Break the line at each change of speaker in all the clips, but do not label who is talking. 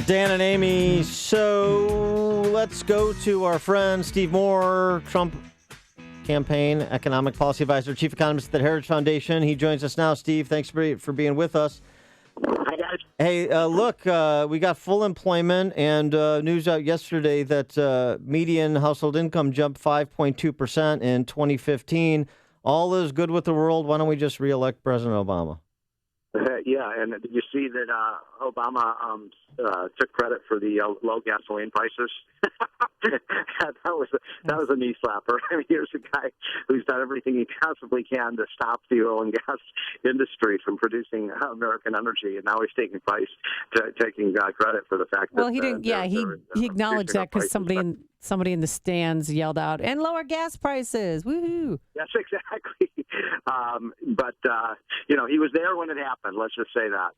Dan and Amy. So let's go to our friend Steve Moore, Trump campaign economic policy advisor, chief economist at the Heritage Foundation. He joins us now. Steve, thanks for being with us.
Hi, guys.
Hey, look, we got full employment and news out yesterday that median household income jumped 5.2% in 2015. All is good with the world. Why don't we just reelect President Obama?
Yeah, and did you see that Obama took credit for the low gasoline prices? that was a knee slapper. I mean, here's a guy who's done everything he possibly can to stop the oil and gas industry from producing American energy, and now he's taking credit for the fact that.
Well, he didn't. He acknowledged that because somebody in the stands yelled out, "And lower gas prices!" Woohoo!
Yes, exactly. But he was there when it happened. Let's just say that.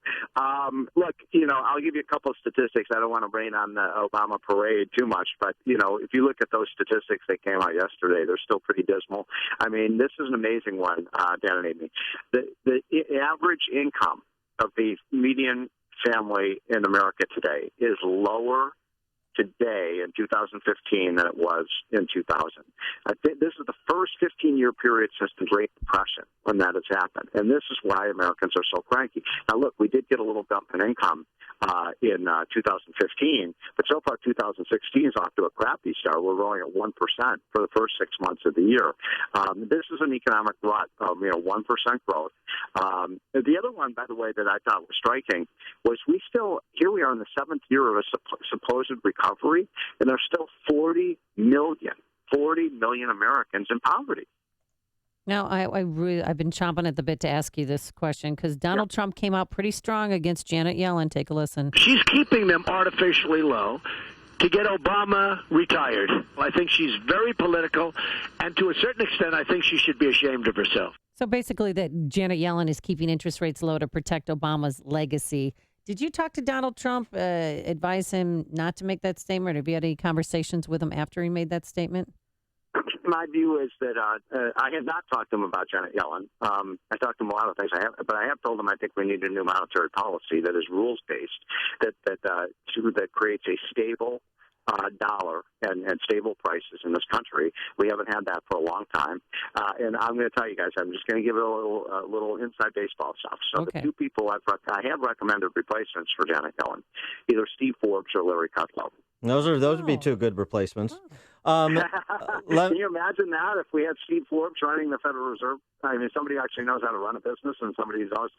Look, I'll give you a couple of statistics. I don't want to rain on the Obama parade too much, but if you look at those statistics that came out yesterday, they're still pretty dismal. I mean, this is an amazing one, Dan and Amy. The average income of the median family in America today is lower today in 2015 than it was in 2000. I think this is the first 15-year period since the Great Depression when that has happened, and this is why Americans are so cranky. Now, look, we did get a little bump in income in 2015, but so far 2016 is off to a crappy start. We're growing at 1% for the first 6 months of the year. This is an economic rut of 1% growth. The other one, by the way, that I thought was striking was here we are in the seventh year of a supposed recovery, and there's still 40 million Americans in poverty.
Now, I've been chomping at the bit to ask you this question because Donald Trump came out pretty strong against Janet Yellen. Take a listen.
She's keeping them artificially low to get Obama retired. I think she's very political, and to a certain extent, I think she should be ashamed of herself.
So basically that Janet Yellen is keeping interest rates low to protect Obama's legacy. Did you talk to Donald Trump, advise him not to make that statement, or have you had any conversations with him after he made that statement?
My view is that I have not talked to him about Janet Yellen. I talked to him a lot of things, but I have told him I think we need a new monetary policy that is rules-based, that creates a stable dollar and stable prices in this country. We haven't had that for a long time. And I'm going to tell you guys, I'm just going to give it a little inside baseball stuff. So
okay.
The two people I have recommended replacements for Janet Yellen, either Steve Forbes or Larry Kudlow.
Those would be two good replacements.
Can you imagine that if we had Steve Forbes running the Federal Reserve? I mean, somebody actually knows how to run a business and somebody knows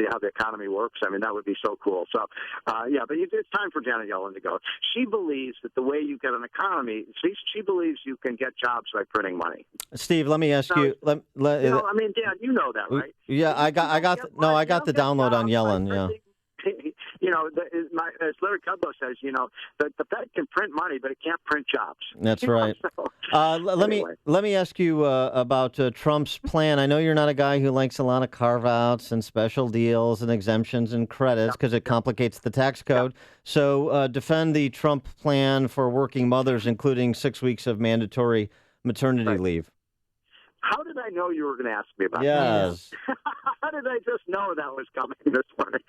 how the economy works. I mean, that would be so cool. So, but it's time for Janet Yellen to go. She believes that the way you get an economy, she believes you can get jobs by printing money.
Steve, let me ask you.
I mean, Dan, you know that, right?
Yeah, I got the download on Yellen. Yeah.
As Larry Kudlow says, the Fed can print money, but it can't print jobs.
That's right. Let me ask you about Trump's plan. I know you're not a guy who likes a lot of carve-outs and special deals and exemptions and credits because it complicates the tax code. So defend the Trump plan for working mothers, including 6 weeks of mandatory maternity leave.
How did I know you were going to ask me about
that?
How did I just know that was coming this morning?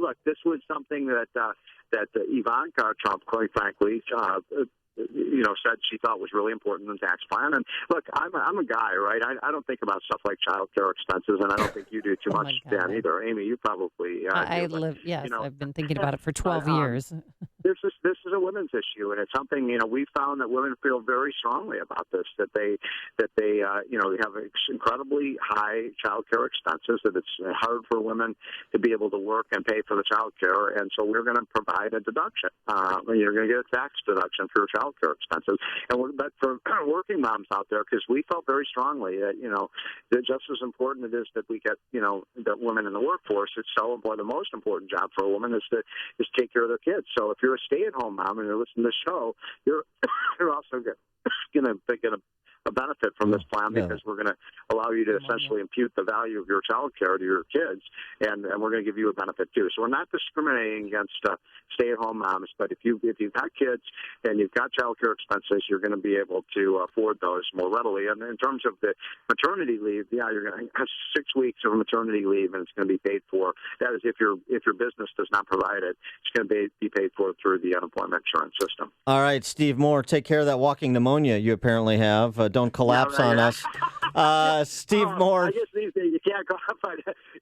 Look, this was something that Ivanka Trump, quite frankly, said she thought was really important in the tax plan. And look, I'm a guy, right? I don't think about stuff like child care expenses, and I don't think you do too much, Dan, either. Amy, you probably
I've been thinking about it for 12 years.
This is a women's issue, and it's something we found that women feel very strongly about this. That they have incredibly high child care expenses. That it's hard for women to be able to work and pay for the child care, and so we're going to provide a deduction. You're going to get a tax deduction for your child care expenses, but for working moms out there, because we felt very strongly that that just as important it is that we get that women in the workforce, it's so important. The most important job for a woman is to take care of their kids. So if you're a stay-at-home mom and you're listening to the show, you're also going to a benefit from this plan
Yeah.
because we're going to allow you to essentially impute the value of your child care to your kids, and we're going to give you a benefit too. So we're not discriminating against stay-at-home moms, but if you've got kids and you've got child care expenses, you're going to be able to afford those more readily. And in terms of the maternity leave, you're going to have 6 weeks of maternity leave, and it's going to be paid for. That is, if your business does not provide it, it's going to be paid for through the unemployment insurance system.
All right, Steve Moore, take care of that walking pneumonia you apparently have. Don't collapse on us. Steve Moore.
I guess these days you can't go up.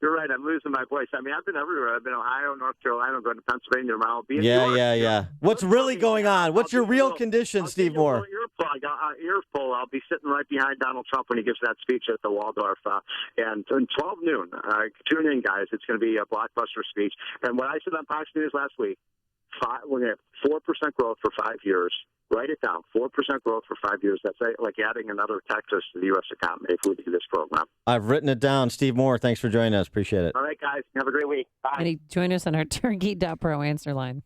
You're right. I'm losing my voice. I mean, I've been everywhere. I've been Ohio, North Carolina, going to Pennsylvania tomorrow.
Yeah. What's really going on? What's your real condition, Steve Moore?
Earful. I'll be sitting right behind Donald Trump when he gives that speech at the Waldorf. And 12 noon, tune in, guys. It's going to be a blockbuster speech. And what I said on Fox News last week, we're going to have 4% growth for 5 years. Write it down. 4% growth for 5 years. That's like adding another Texas to the U.S. economy if we do this program.
I've written it down. Steve Moore, thanks for joining us. Appreciate it.
All right, guys. Have a great week. Bye.
And join us on our Turnkey.pro answer line.